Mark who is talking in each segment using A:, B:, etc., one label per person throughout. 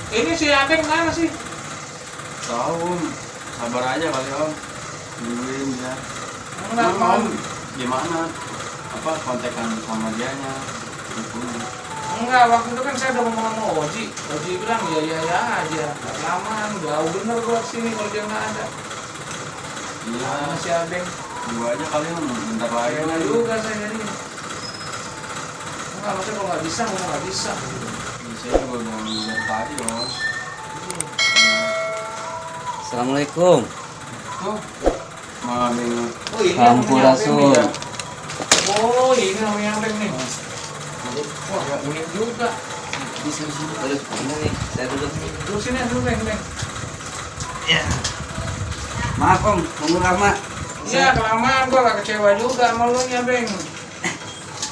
A: Ini si Abeng mana sih?
B: Tahu Om, sabar aja kali Om. Nungguin ya.
A: Enggak
B: Emang
A: mau.
B: Om gimana? Apa kontekan sama dianya? Gitu.
A: Enggak, waktu itu kan saya udah ngomong sama Oji. Oji bilang ya aja. Gak lama, jauh bener gua kesini kalau dia nggak ada.
B: Iya,
A: Mana si Abeng?
B: tunggu aja kali Om, bentar lagi.
A: Kayaknya juga saya jadi. Enggak, maksudnya kalau nggak bisa, ngomong nggak bisa.
B: Saya juga udah ngeliat tadi Om.
C: Assalamualaikum.
B: Tuh, malah bingung.
A: Oh ini
C: Sampurasun.
A: namanya Abeng nih. Oh ini namanya Abeng nih. Wah, unik juga.
C: Di sini terus ini nih, saya duduk.
A: Terus sini dulu Beng.
C: Ya. Maaf Om, tunggu lama.
A: Iya, kelamaan gua gak kecewa juga sama lu ya, Beng.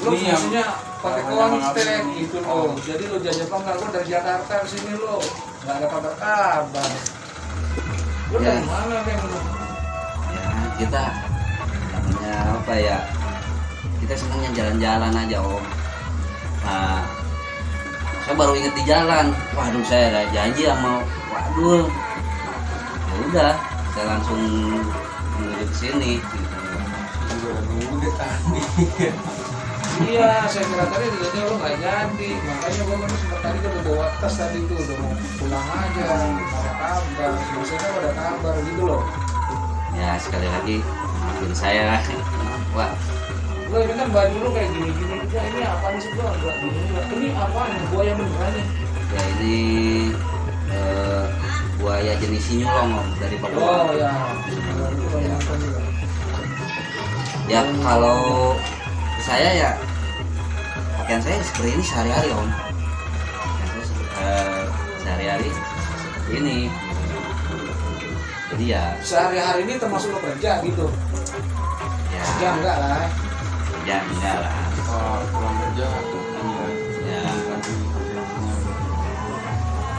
A: Lu
B: Ini yang-
A: fungsinya pakai
B: yang
A: kontak
B: abang-
A: gitu loh. Jadi lu jajak bangga gua dari Jakarta ke sini lo. Gak ada kabar-kabar. Lu
C: Ya.
A: dari mana, Beng? Lu?
C: Ya, kita namanya apa ya? Kita senangnya jalan-jalan aja Om. Nah, saya baru inget di jalan. Waduh, saya ada janji sama waduh. Ya udah, saya langsung menuju ke sini.
B: Juga udah nunggu deh tadi.
A: Iya, saya kira tadi dia lu gak jadi. Makanya gua kan sempat tadi gua udah bawa tas tadi tuh, udah mau pulang aja. Gak ada kabar. Biasanya kan ada kabar gitu loh.
C: Ya, sekali lagi maafin saya. Wah,
A: Gua ini kan baju lu kayak gini-gini juga. Ini apaan sih gua? Enggak gini. Ini apaan? Buaya beneran nih.
C: ya ini buaya jenis sinyulong Om dari Papua.
A: Oh ya, itu banyak apa juga.
C: Ya kalau saya ya pakaian saya seperti ini sehari-hari Om. Pakaian saya, sehari-hari ini. Jadi ya
A: Sehari-hari ini termasuk lo kerja gitu?
C: ya
A: Ya enggak lah.
C: ya enggak lah.
B: Wah, pulang kerja ini ya.
C: Ya
B: Lagi kerjanya.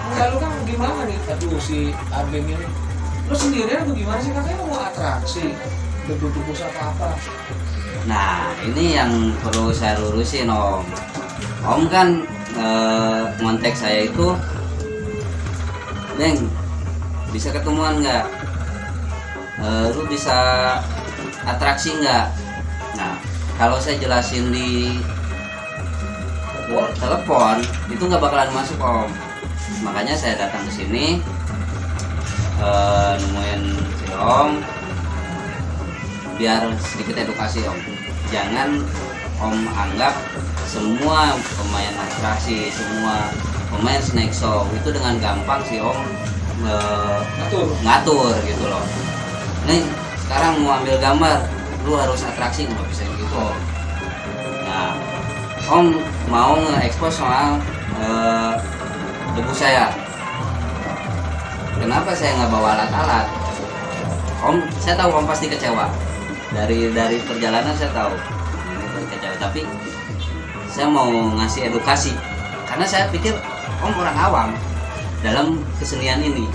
A: Enggak, lu kan gimana nih? Aduh si Abeng ini. Lu sendirian atau gimana sih? Katanya mau atraksi. Udah bungkus apa-apa.
C: nah ini yang perlu saya lurusin Om. Om kan ngontek saya itu, Beng, bisa ketemuan nggak? Lu bisa atraksi nggak? Nah, kalau saya jelasin di telepon itu nggak bakalan masuk Om. Makanya saya datang ke sini, nemuin si Om, biar sedikit edukasi Om. Jangan Om anggap semua pemain atraksi, semua pemain snack show itu dengan gampang si Om ngatur gitu loh. Nih sekarang mau ambil gambar, lu harus atraksi, nggak bisa gitu. Nah, Om mau nge-expose soal debu saya. Kenapa saya nggak bawa alat-alat? Om, saya tahu Om pasti kecewa. Dari perjalanan saya tahu ini pasti kecewa. Tapi saya mau ngasih edukasi karena saya pikir Om orang awam dalam kesenian ini.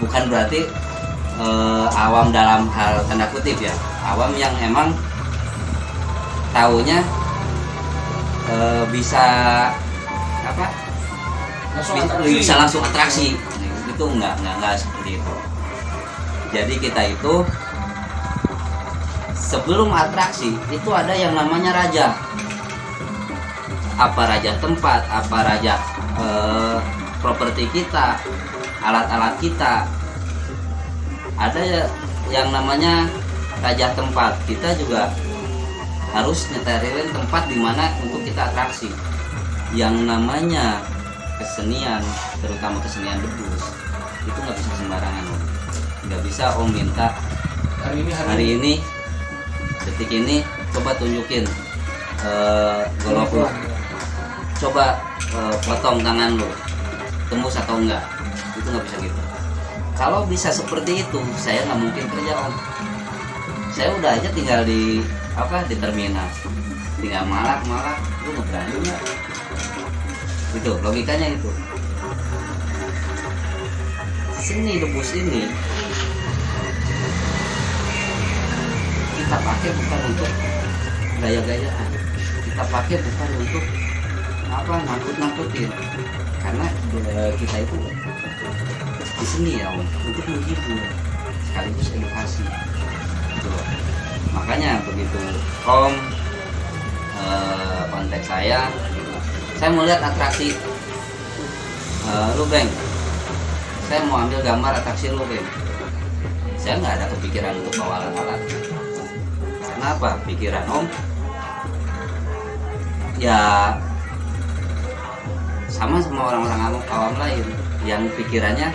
C: Bukan berarti awam dalam hal tanda kutip ya, awam yang emang taunya bisa apa, bisa langsung atraksi. Itu enggak seperti itu. Jadi kita itu sebelum atraksi itu ada yang namanya raja. Apa raja tempat, apa raja properti kita, alat-alat kita. Ada yang namanya raja tempat. Kita juga harus nyeterilin tempat di mana untuk kita atraksi. Yang namanya kesenian, terutama kesenian debus, itu nggak bisa sembarangan Om. Nggak bisa Om minta hari ini detik ini coba tunjukin golok lu, coba potong tangan lu tembus atau enggak. Itu nggak bisa gitu. Kalau bisa seperti itu saya nggak mungkin kerja Om. Saya udah aja tinggal di terminal, tinggal malak lu nggak berani nggak? Itu logikanya itu. Seni debus ini kita pakai bukan untuk gaya-gayaan, kita pakai bukan untuk apa nakut-nakutin, karena kita itu di sini ya Om, untuk menghibur sekaligus edukasi gitu loh. Makanya begitu Om kontak saya mau lihat atraksi lu Beng, saya mau ambil gambar atraksi lu Beng. Saya nggak ada kepikiran untuk bawa alat-alat. Kenapa? Pikiran Om ya sama orang-orang awam lain yang pikirannya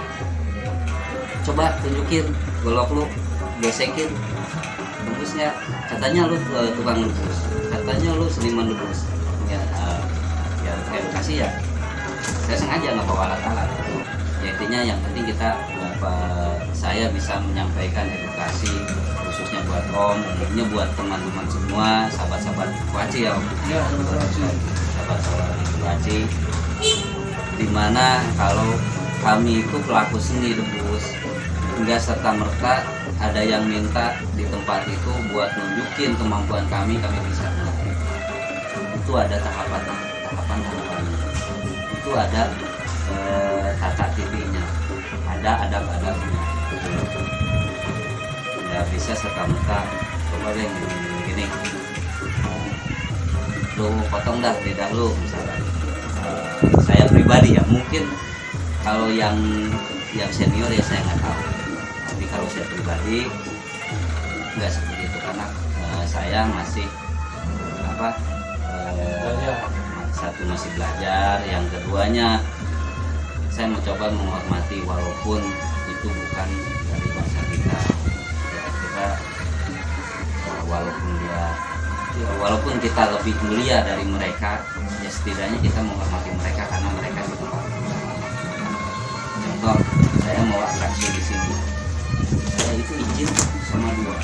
C: coba tunjukin golok lu, gesekin debusnya, katanya lu tukang debus, katanya lu seniman debus ya, ya edukasi ya. Saya sengaja nggak bawa alat-alat ya, intinya yang penting kita saya bisa menyampaikan edukasi khususnya buat Om, umumnya buat teman-teman semua, sahabat-sahabat Waci ya Om.
A: Ya,
C: Sahabat-sahabat Waci, dimana kalau kami itu pelaku seni debus, enggak serta merta ada yang minta di tempat itu buat nunjukin kemampuan kami bisa melakukan. Itu ada tahapan itu ada tata tipinya, ada adab-adabnya. Nggak bisa serta merta coba deh gini lu potong dah lidah lu misalnya. Saya pribadi ya, mungkin kalau yang senior ya saya nggak tahu, tapi kalau saya pribadi nggak seperti itu, karena saya masih satu masih belajar, yang keduanya saya mencoba menghormati walaupun itu bukan dari bangsa kita ya, kita walaupun kita lebih mulia dari mereka ya, setidaknya kita menghormati mereka karena mereka di tempat. Contoh, saya mau atraksi di sini, saya itu izin sama dua,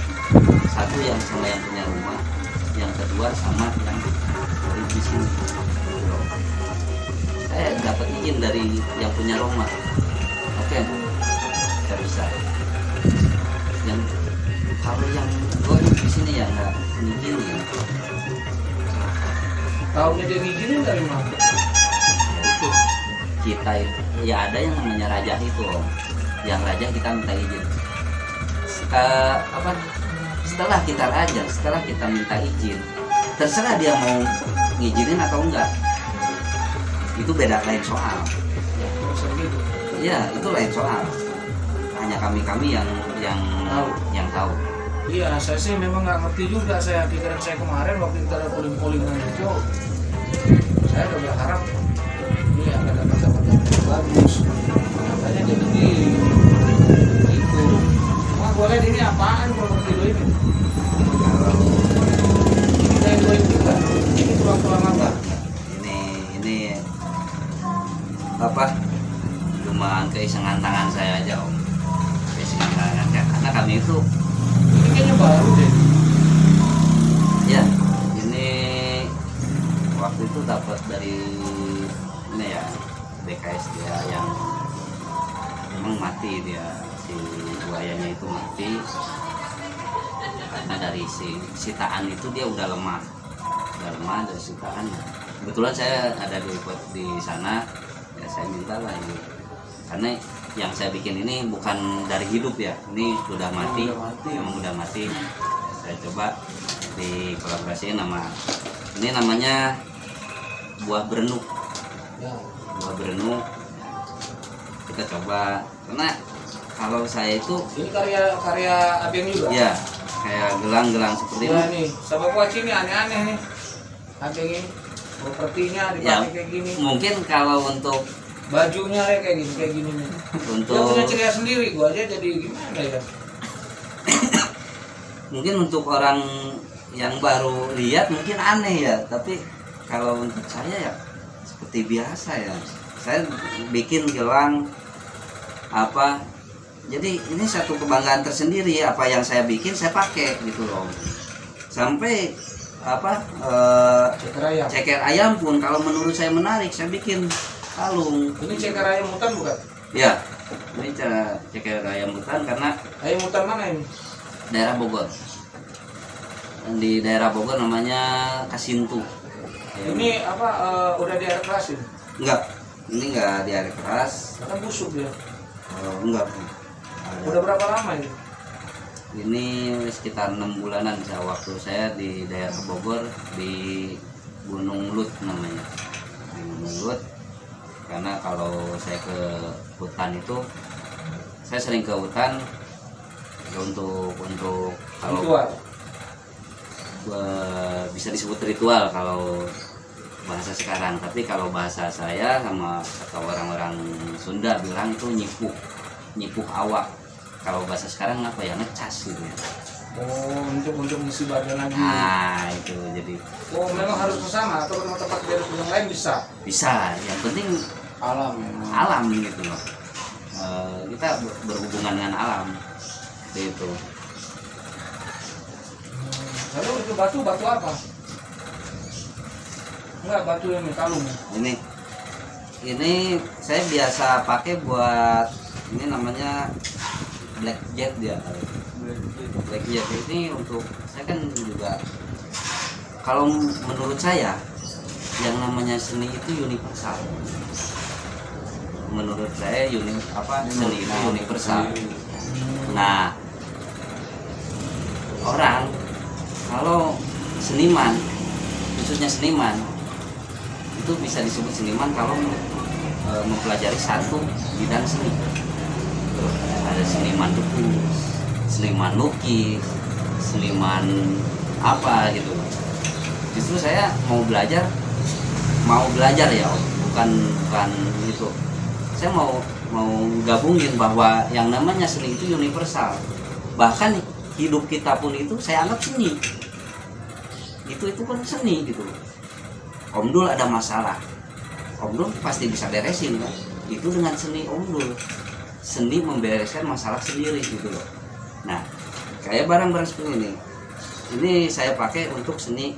C: satu yang sama yang punya rumah, yang kedua sama yang di sini. Saya dapat izin dari yang punya rumah, oke, saya bisa. Yang kalau yang di sini ya nggak izin ya.
A: Tahunya dia ngizinin dari mana?
C: Itu kita itu ya, ada yang namanya raja itu Om. Yang raja kita minta izin. Setelah kita raja, setelah kita minta izin, terserah dia mau ngizinin atau enggak. Itu beda, lain soal. Ya, itu lain soal. Hanya kami yang tahu.
A: Iya, saya sih memang nggak ngerti juga. Saya pikiran saya kemarin waktu kita ada polling-pollingan itu, saya udah berharap ini akan dapat yang bagus. Makanya jadi itu. Wah, boleh ini apaan kalau ngerti lo ini? Kita yang juga. Ini tulang-tulang apa?
C: Ini apa? Cuma keisengan tangan saya aja Om. Keisengan tangan karena kami itu
A: ini kayaknya baru deh.
C: Ya, ini waktu itu dapat dari ini ya, BKS dia yang memang mati, dia si buayanya itu mati karena dari sitaan itu dia udah lemah dari sitaan. Kebetulan saya ada di sana ya, saya minta lah ini karena yang saya bikin ini bukan dari hidup ya, ini sudah mati, memang udah mati. Saya coba dikolaborasiin nama, ini namanya buah berenuk. Buah berenuk kita coba, karena kalau saya itu
A: Ini karya Abeng juga.
C: ya kayak gelang-gelang seperti
A: Ya
C: ini.
A: nih, sahabat Waci ini aneh-aneh nih. Abeng ini propertinya dipakai
C: Ya,
A: kayak gini.
C: mungkin kalau untuk
A: Bajunya kayak gini nih. Dia punya ciri khas sendiri, gua aja jadi gimana ya?
C: mungkin untuk orang yang baru lihat mungkin aneh ya, tapi kalau untuk saya ya seperti biasa ya. Saya bikin gelang apa, jadi ini satu kebanggaan tersendiri, apa yang saya bikin saya pakai gitu loh. Sampai apa ceker ayam pun kalau menurut saya menarik, saya bikin kalung.
A: Ini ceker ayam hutan bukan?
C: Ya, ini ceker ayam hutan karena
A: Ayam hutan mana ini?
C: daerah Bogor. Di daerah Bogor namanya Kasintu.
A: Ini apa udah di air kerasin?
C: Enggak, ini enggak di air keras.
A: Karena busuk dia.
C: Enggak.
A: Udah berapa lama ini?
C: Ini sekitar 6 bulanan waktu saya di daerah Bogor di Gunung Lut namanya. Di Gunung Lut. Karena kalau saya ke hutan itu, saya sering ke hutan untuk kalau
A: Ritual.
C: bisa disebut ritual kalau bahasa sekarang, tapi kalau bahasa saya sama atau orang-orang Sunda bilang itu nyipuk awak. Kalau bahasa sekarang apa ya, ngecas gitu ya.
A: Oh, untuk ngisi badan lagi.
C: Nah itu jadi.
A: Oh, memang harus ke sana atau ke tempat yang lain bisa?
C: Bisa, yang penting
A: Alam ya.
C: alam gitu loh. Kita berhubungan dengan alam seperti itu.
A: Lalu itu batu apa? Enggak, batu yang kalung.
C: Ini saya biasa pakai buat ini namanya blackjack dia. Blackjack ini untuk saya kan juga, kalau menurut saya yang namanya seni itu universal. Menurut saya seni itu universal. Nah, orang kalau seniman, khususnya seniman, itu bisa disebut seniman kalau mempelajari satu bidang seni. Ada seniman lukis, seniman lukis, seniman apa gitu. Justru saya mau belajar ya, bukan itu. Saya mau gabungin bahwa yang namanya seni itu universal. Bahkan hidup kita pun itu saya anggap seni. Itu pun seni gitu. Om Dul ada masalah, Om Dul pasti bisa beresin kan? Itu dengan seni Om Dul. Seni membereskan masalah sendiri gitu loh. Nah, kayak barang-barang seperti ini saya pakai untuk seni,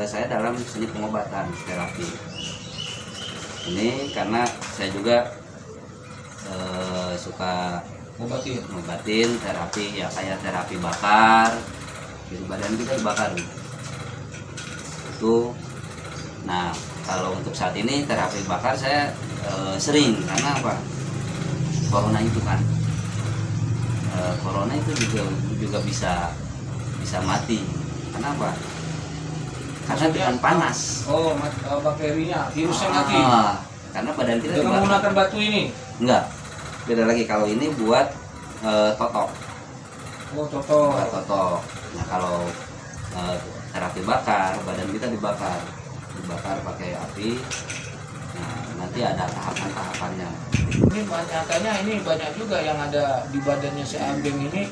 C: saya dalam seni pengobatan terapi. Ini karena saya juga suka ngobatin terapi ya, kayak terapi bakar gitu, badan kita dibakar itu. Nah, kalau untuk saat ini terapi bakar saya sering, karena apa, corona itu kan corona itu juga bisa mati. Kenapa? Karena dengan panas.
A: Oh, bakterinya, virusnya mati.
C: Karena badan kita
A: dengan menggunakan batu ini?
C: Enggak, beda lagi. Kalau ini buat totok.
A: Oh, totok.
C: Buat totok. Nah, kalau terapi bakar, badan kita dibakar pakai api. Nah, nanti ada tahapan-tahapannya. Ini banyak juga yang ada di badannya si Ambeng ini,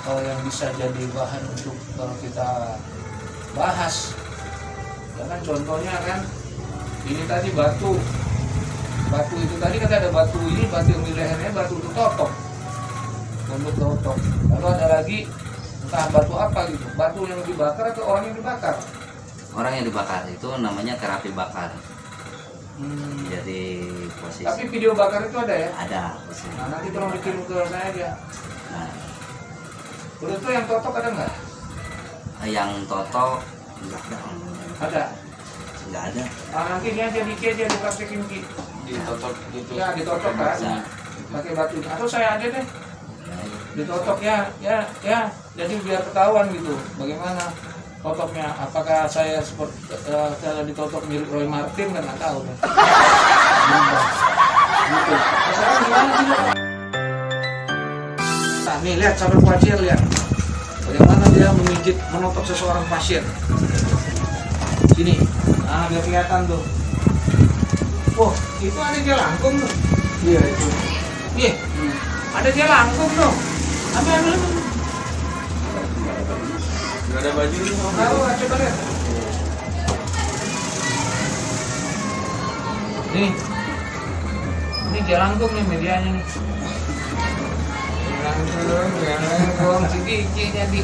C: yang bisa jadi bahan untuk kalau kita bahas. Ya kan, contohnya kan ini tadi batu itu tadi kata ada batu yang di lehernya, batu untuk totok, untuk totok. Lalu ada lagi entah batu apa gitu, batu yang dibakar atau orang yang dibakar. Orang yang dibakar itu namanya terapi bakar. Jadi posisi. Tapi video bakar itu ada ya? Ada. Nah, nanti tolong dikirim ke saya aja. Nah, udah tuh yang totok ada nggak? Yang totok nggak ada. Ada? Nggak ada. Nah, nanti ini aja Diki aja dipraktekin Ki. Ditotok gitu. Ya, ditotok kan. Pakai batu. Atau saya aja deh. Ditotok ya. Jadi biar ketahuan gitu. Bagaimana totoknya? Apakah saya seperti kalau ditotok mirip Roy Martin, kan nggak tahu deh. Gitu. Sekarang gimana sih? Nah, nih lihat sahabat pasien, lihat bagaimana dia menotok seseorang pasien. Sini, nah biar kelihatan tuh. Oh, itu ada jelangkung tuh. Iya itu. Iya, ada jelangkung tuh. Ambil.
B: Gak ada baju ini.
A: Tahu, coba lihat. Ini jelangkung nih medianya nih. Jelangkung, si Diki jadi.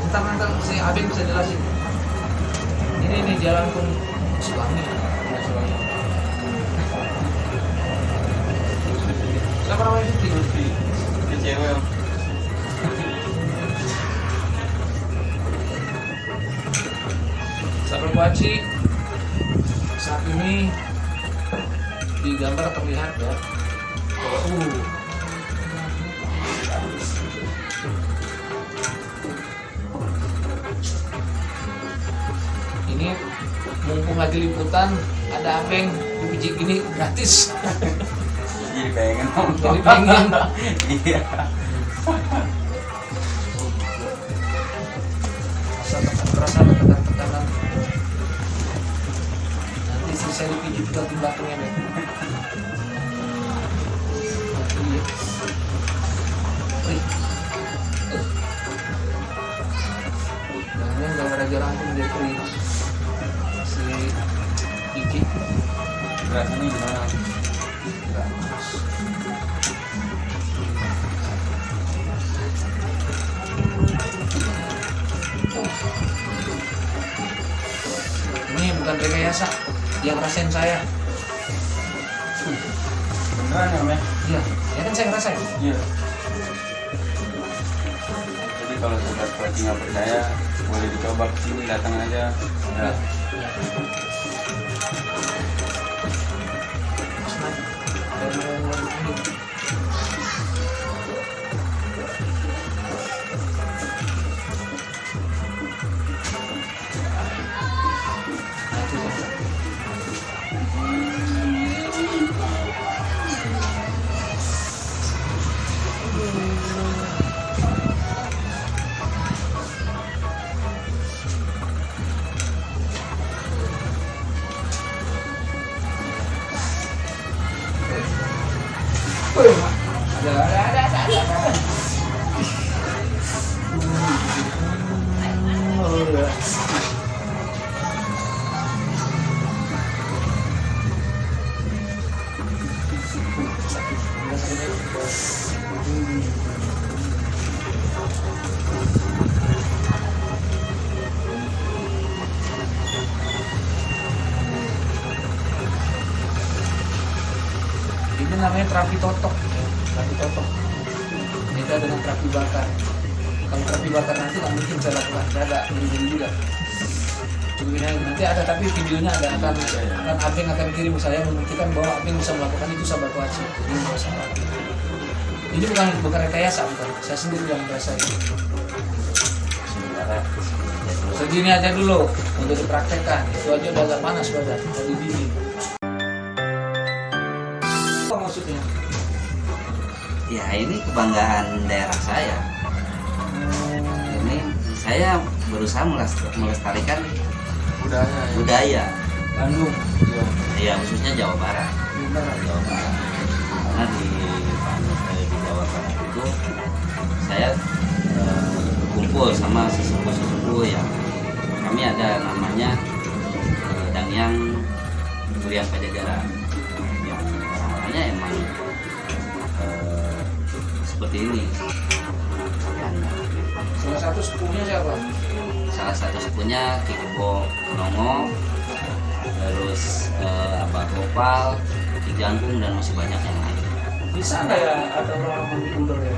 A: Ntar si Abeng bisa jelasin. Ini jelangkung Suwangi. Siapa namanya Diki?
B: Ini cewek.
A: Sahabat Bakuaci saat ini di gambar terlihat ya. Ini mumpung lagi liputan, ada apa yang biji gini gratis.
B: Jadi pengen
A: Jadi pengen.
B: Iya.
A: Rasa tekanan. Nanti istri saya dipijit ke belakangnya deh. Jangan gara-gara langsung dia kering. Si pijit.
B: Rasanya gimana?
A: Enggak. Ini bukan rekayasa, yang rasain saya.
B: Beneran ya, Meh?
A: Iya, ya kan saya ngerasain.
B: Iya. Jadi kalau sobat Kuaci nggak percaya, boleh dicoba ke sini, datang aja. Ya.
A: Ini namanya terapi totok. Terapi totok. Beda dengan terapi bakar. Kalau terapi bakar nanti nggak mungkin saya lakukan. Saya ada video juga. Begini aja. Nanti ada, tapi videonya ada, akan Abeng akan kirim saya membuktikan bahwa Abeng bisa melakukan itu sahabat Kuaci. Ini nggak salah. Ini bukan rekayasa, bukan. Saya sendiri yang merasain. Segini aja dulu untuk dipraktekkan. Itu aja udah agak panas badan, dari dingin. Apa maksudnya?
C: Ya ini kebanggaan daerah saya. Ini saya berusaha melestarikan budaya
A: Bandung.
C: ya, khususnya Jawa Barat. Jawa Barat. Karena di Jawa Barat itu saya kumpul sama sesepuh-sesepuh yang kami ada namanya Dangyang Durian Pajajaran, yang orangnya emang seperti ini. Dan
A: Salah satu sepupunya siapa?
C: salah satu sepupunya Ki Kebo Nongo, terus Abah Gopal, Ki Jangkung, dan masih banyak yang lain.
A: Bisa nggak ya ada orang mandi ular ya?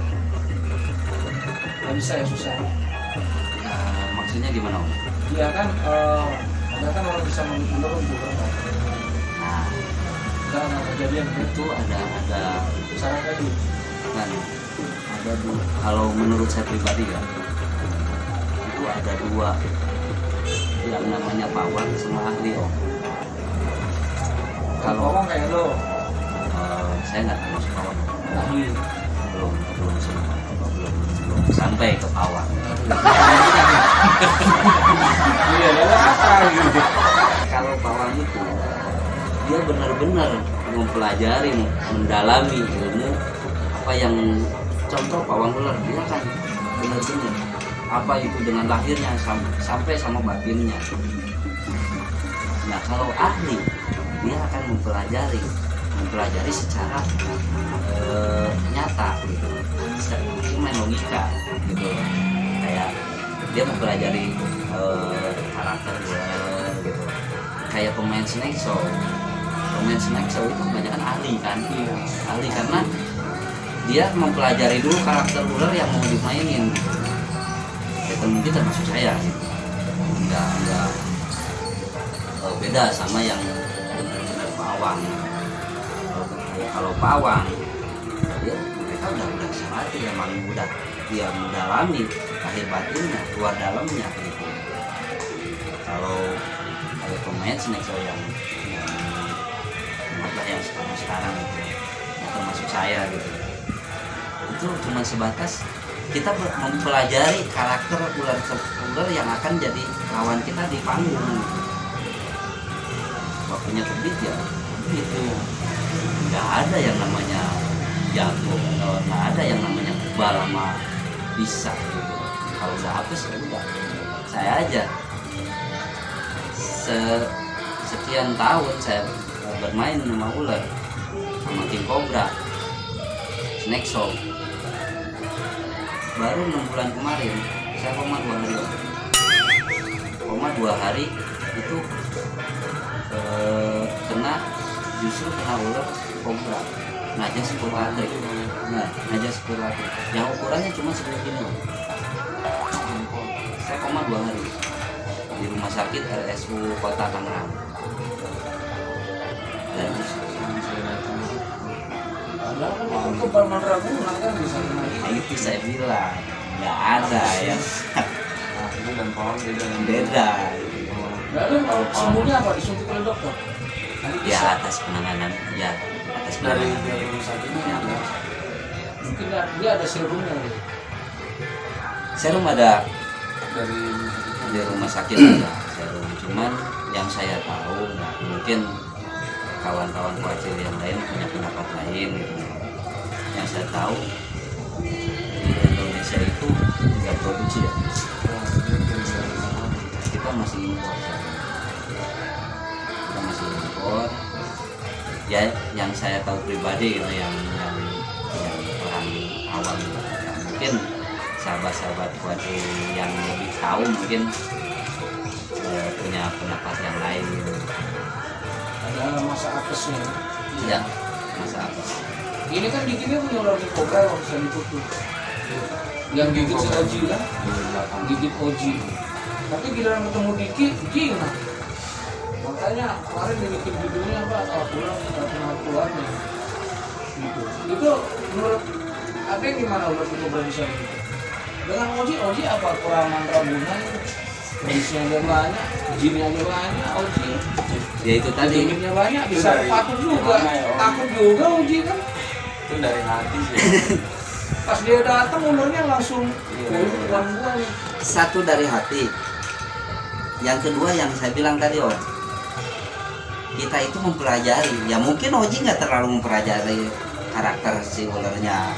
A: Nggak bisa ya, susah.
C: Maksudnya gimana Om?
A: Iya kan, ada kan orang bisa mandi ular untuk apa?
C: Nah,
A: Karena kejadian
C: itu ada
A: sarang tadi.
C: kan ada dua. Kalau menurut saya pribadi ya, itu ada dua yang namanya pawang sama ahli Om. Kalau
A: Ngomong kayak lo,
C: saya nggak termasuk pawang,
A: ahli.
C: belum sampai ke pawang.
A: Iya, lalu apa gitu?
C: Kalau pawang itu dia benar-benar mempelajari, mendalami ilmu apa yang, contoh pawang ular, dia kan benar-benar apa itu dengan lahirnya sampai sama batinnya. Nah kalau ahli, dia akan mempelajari secara nyata gitu, itu main logika gitu, kayak dia mempelajari karakter ular gitu, kayak pemain Snake Show itu kebanyakan ahli kan, ahli karena dia mempelajari dulu karakter ular yang mau dimainin gitu. Ya mungkin termasuk saya gitu. Enggak beda sama yang benar-benar pawang. Kalau pawang ya mereka udah sehati, emang udah dia mendalami lahir batinnya, luar dalamnya gitu. Kalau pemain Snexo yang sekarang itu ya, termasuk saya gitu, itu cuma sebatas kita mempelajari karakter ular yang akan jadi lawan kita di panggung gitu. Waktunya terbit ya gitu, nggak ada yang namanya jago, nggak ada yang namanya kebal sama bisa gitu. Kalau udah hapus ya udah, saya aja sekian tahun saya bermain sama ular, sama King Cobra, Snexo. Baru 6 bulan kemarin saya koma 2 hari, koma 2 hari itu justru kena ular kobra Najas Purwati. Nah, Najas Purwati yang ukurannya cuma segini. Saya koma 2 hari di rumah sakit RSU Kota Tangerang. Dan
A: Padahal itu Palman Ragunan kan bisa kena gitu.
C: itu saya bilang nggak ada ya,
B: Itu dan pawang beda.
C: beda.
A: Nggak ada, kalau sembuhnya apa? Disuntik oleh dokter? Nanti
C: Ya
A: bisa.
C: atas penanganan, ya atas
B: Dari
C: penanganan.
B: rumah sakitnya
C: Ya,
B: ada.
A: Mungkin dia ada serumnya.
C: serum ada
B: Dari
C: di rumah sakit ada serum, cuman yang saya tahu ya mungkin kawan-kawan kecil yang lain punya pendapat lain gitu. Yang saya tahu di Indonesia itu nggak produksi ya, kita masih impor serum. Kita masih impor ya, yang saya tahu pribadi gitu, yang orang awam gitu. Ya, mungkin sahabat-sahabat kecil yang lebih tahu mungkin punya pendapat yang lain gitu.
A: Ada masa apesnya.
C: Ya, masa apa?
A: Ini kan giginya punya ular kobra kalau bisa ditutup. Yang gigit si Oji kan, gigit Oji. Tapi giliran ketemu Diki, jinah. Makanya kemarin dibikin judulnya apa? Asal pulang, nggak pernah keluarnya. Gitu. Itu menurut ada yang gimana ular kobra bisa begitu? Dengan Oji apa kekurangan Ragunan? Jenisnya aja banyak, jinnya aja banyak, Oji.
C: Ya itu tadi.
A: Jinnya banyak, bisa takut juga.
B: Gimana ya, Om?
A: Takut juga Oji kan.
B: itu dari hati sih.
A: Pas dia datang ularnya langsung
B: Iya.
A: buang-buang.
C: Satu dari hati. Yang kedua yang saya bilang tadi Om, kita itu mempelajari. Ya mungkin Oji nggak terlalu mempelajari karakter si ularnya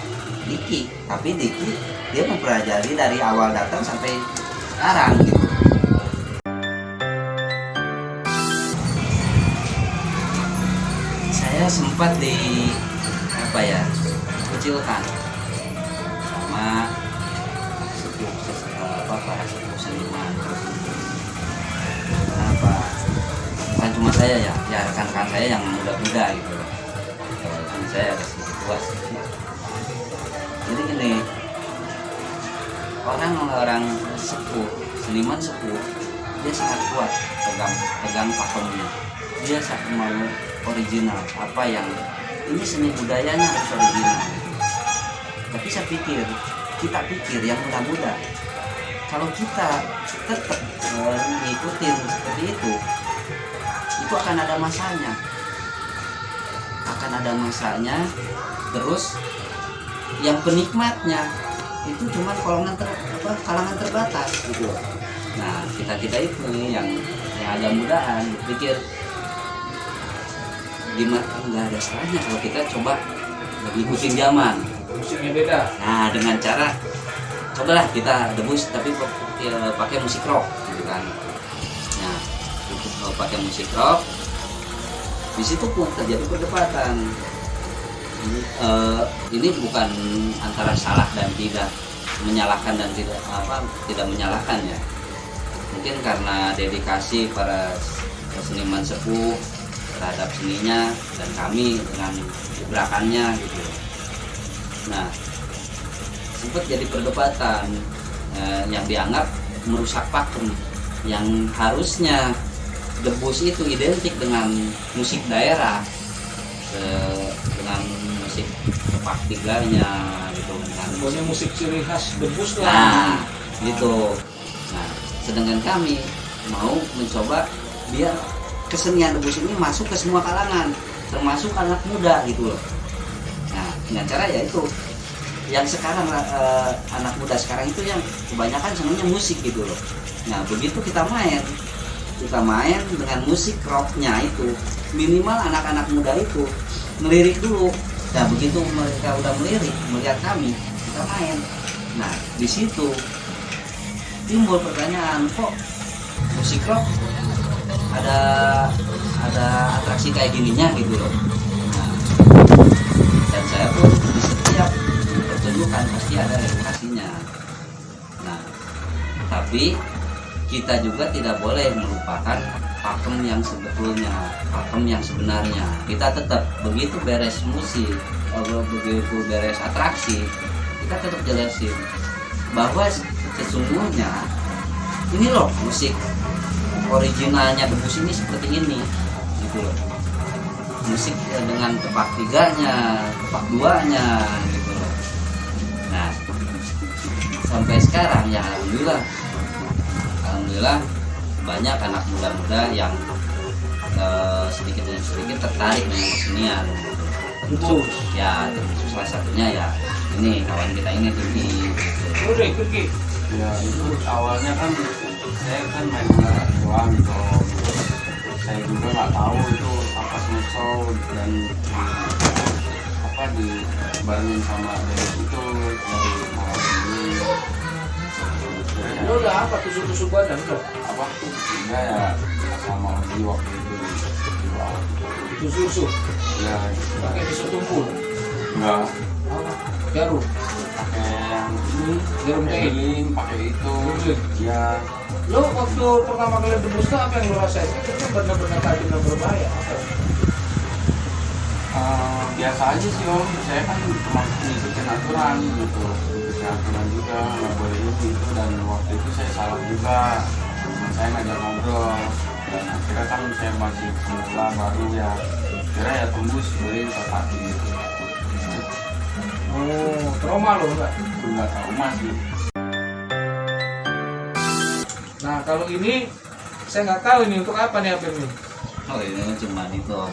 C: Diki, tapi Diki dia mempelajari dari awal datang sampai sekarang gitu. Saya sempat di apa ya, kucilkan sama para sepuh seniman. Kenapa? Bukan cuma saya ya, rekan-rekan saya yang muda-muda gitu. Walaupun saya ada sedikit tua. Jadi gini, orang sepuh, seniman sepuh, dia sangat kuat pegang pakemnya. Dia sangat mau original, apa yang ini seni budayanya harus original. Tapi saya pikir, kita pikir yang muda-muda, kalau kita tetap ngikutin seperti itu akan ada masanya, terus yang penikmatnya itu cuma kalangan terbatas gitu. Nah kita itu yang agak mudahan pikir gimana, nggak ada salahnya kalau kita coba ngikutin zaman.
A: Musiknya beda.
C: Nah dengan cara cobalah kita debus tapi pakai musik rock gitu kan. Nah pakai musik rock, di situ pun terjadi perdebatan. Ini bukan antara salah dan tidak, menyalahkan dan tidak menyalahkan ya. Mungkin karena dedikasi para seniman sepuh terhadap seninya dan kami dengan gebrakannya gitu. Nah sempat jadi perdebatan yang dianggap merusak pakem, yang harusnya debus itu identik dengan musik daerah, dengan musik tepak tiganya gitu, dengan
A: Pokoknya musik ciri khas debus
C: nah
A: lah.
C: gitu. Nah sedangkan kami mau mencoba biar kesenian debus ini masuk ke semua kalangan, termasuk anak muda gitu loh. Nah dengan cara ya itu yang sekarang anak muda sekarang itu yang kebanyakan senangnya musik gitu loh. Nah begitu kita main dengan musik rocknya itu, minimal anak-anak muda itu melirik dulu. Nah begitu mereka udah melirik melihat kami kita main, nah di situ timbul pertanyaan, kok musik rock ada atraksi kayak gininya gitu loh. Nah, dan saya pun di setiap pertunjukan pasti ada edukasinya. Nah tapi kita juga tidak boleh melupakan pakem yang sebetulnya, pakem yang sebenarnya. Kita tetap begitu beres musik, begitu beres atraksi, kita tetap jelasin bahwa sesungguhnya ini loh musik originalnya debus ini seperti ini, gitu loh. Musik dengan tepak tiganya, tepak duanya, gitu loh. Nah sampai sekarang ya alhamdulillah banyak anak muda-muda yang sedikit demi sedikit tertarik dengan kesenian. Tentu ya, termasuk salah satunya ya ini kawan kita ini Turki.
A: Udah ikut Ki.
B: Ya itu awalnya kan saya kan main bola doang gitu. Saya juga nggak tahu itu apa sensor dan di barengin sama dari itu dari malam ini.
A: Lo udah apa tusuk-tusuk badan udah?
B: Apa tuh enggak ya sama di waktu itu di bawah.
A: Tusuk-tusuk.
B: Ya
A: Pakai pisau tumpul.
B: enggak
A: Apa? Jarum.
B: pakai yang ini
A: Jarum
B: pakai
A: kain.
B: lilin pakai itu ya
A: Lo waktu pertama kali debus tuh apa yang lo rasain? Itu benar-benar tajam dan berbahaya. Apa?
B: biasa aja sih om, saya kan cuma ngikutin aturan gitu, ngikutin aturan juga nggak boleh ini itu, dan waktu itu saya salah juga, teman saya ngajak ngobrol dan akhirnya kan saya masih pemula baru ya, kira ya tembus beli hati gitu.
A: Oh, trauma lo enggak?
B: Nggak trauma sih.
A: Nah kalau ini saya nggak tahu ini untuk apa nih Abang nih.
C: Oh ini mah cuma itu om,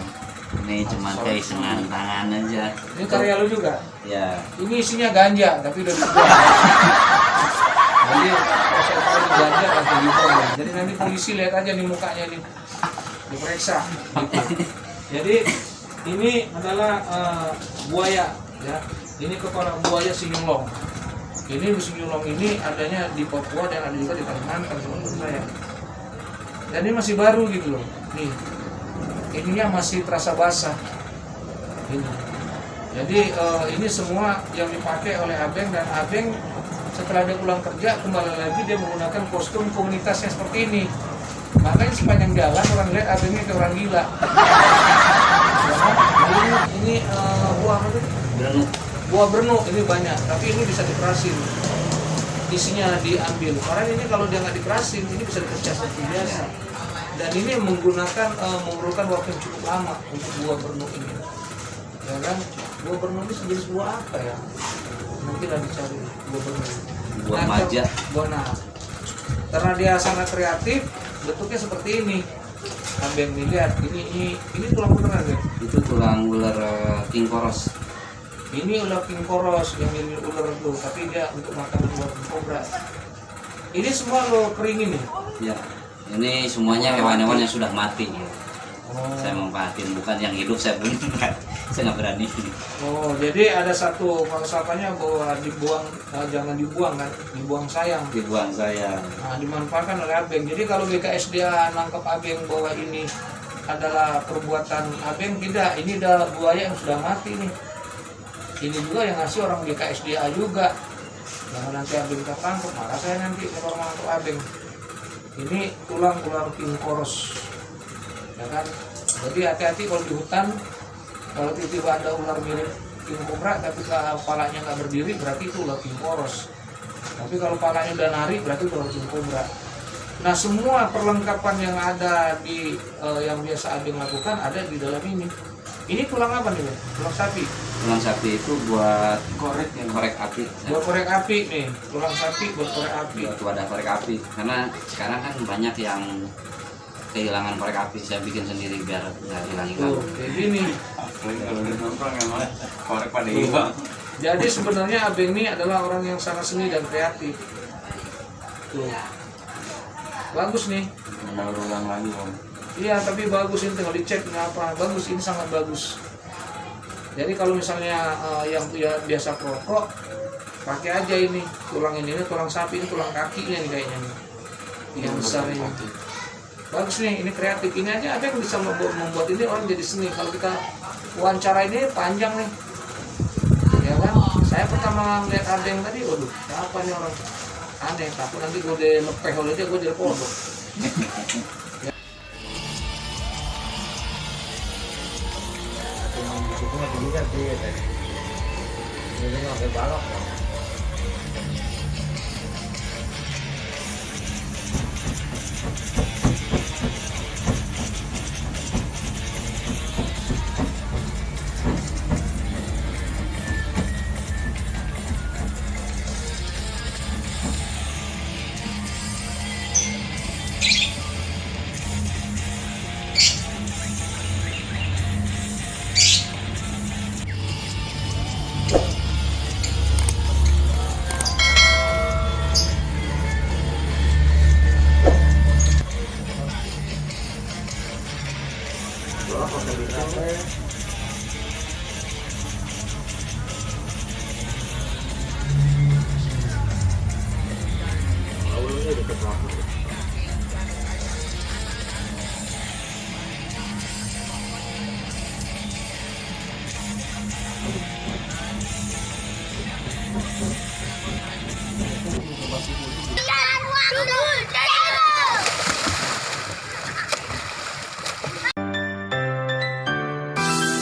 C: ini cuma keisengan tangan aja.
A: Ini karya lo juga.
C: Ya
A: Ini isinya ganja tapi udah dibuang. Jadi kalau saya tahu ini ganja nanti dibuang. Jadi nanti polisi lihat aja nih mukanya nih, diperiksa. Gitu. Jadi ini adalah buaya ya. Ini kepala buaya Sinyulong. Ini Sinyulong ini adanya di Papua dan ada juga di Kalimantan teman-teman saya. Dan ini masih baru gitu loh. Nih, ininya masih terasa basah. Ini. Jadi ini semua yang dipakai oleh Abeng, dan Abeng setelah dia pulang kerja kembali lagi dia menggunakan kostum komunitasnya seperti ini. Makanya sepanjang jalan orang lihat Abeng itu orang gila. Ini buah apa tadi?
C: berenuk.
A: Buah berenuk ini banyak, tapi ini bisa diperasin. Isinya diambil. Karena ini kalau dia nggak diperasin, ini bisa dipecah seperti biasa. Dan ini memerlukan waktu yang cukup lama untuk buah berenuk ini. Ya kan? Buah berenuk ini sejenis buah apa ya? Nanti lah dicari buah berenuk.
C: Buah maja.
A: Buah karena dia sangat kreatif, bentuknya seperti ini. Abang lihat, ini tulang beneran ya?
C: Itu tulang ular king koros.
A: Ini ular king koros yang mirip ular itu, tapi dia untuk makan buah kobra. Ini semua lo keringin nih.
C: Ya ini semuanya hewan-hewan yang sudah mati ya.
A: Oh.
C: Saya mempahatin, bukan yang hidup saya belum. Saya nggak berani.
A: Oh, jadi ada satu falsafahnya bahwa dibuang, jangan dibuang kan, dibuang sayang.
C: Dibuang saya.
A: Nah, dimanfaatkan oleh Abeng. Jadi kalau BKSDA nangkep Abeng bahwa ini adalah perbuatan Abeng, tidak. Ini adalah buaya yang sudah mati nih. Ini juga yang ngasih orang BKSDA juga. Jangan nanti Abeng tertangkap, malah saya nanti kalau menangkap Abeng. Ini tulang ular king koros, ya kan? Jadi hati-hati kalau di hutan, kalau tiba-tiba ada ular mirip king kobra tapi kepalanya nggak berdiri, berarti itu ular king koros. Tapi kalau kepalanya udah nari, berarti udah king kobra. Nah semua perlengkapan yang ada di yang biasa Abeng lakukan ada di dalam ini. Ini tulang apa nih, Bang? Tulang sapi.
C: Tulang sapi itu buat
B: Korek ya.
C: korek api.
A: Buat korek api nih, tulang sapi buat korek api.
C: Buat wadah korek api. Karena sekarang kan banyak yang kehilangan korek api. Saya bikin sendiri biar nggak hilang-hilang.
A: Tuh, kayak gini.
B: Apalagi kalau udah nongkrong emang korek pada hilang.
A: Jadi sebenarnya Abeng ini adalah orang yang sangat seni dan kreatif. Tuh. Bagus nih.
B: Mendaur ulang lagi om.
A: Iya, tapi bagus ini tinggal dicek ini apa. Bagus, ini sangat bagus. Jadi kalau misalnya yang biasa perokok, pakai aja ini tulang ini tulang sapi, ini tulang kakinya nih kayaknya nih. Yang besar ini. Bagus nih, ini kreatif. Ini aja ada yang bisa membuat ini orang jadi seni. Kalau kita wawancara ini panjang nih. Ya kan? Saya pertama ngeliat Abeng tadi, waduh, apa nih orang aneh. Takut nanti gue udah lepeh oleh dia, gue jadi kodok. Ini kan dia tadi. Ini nggak balok.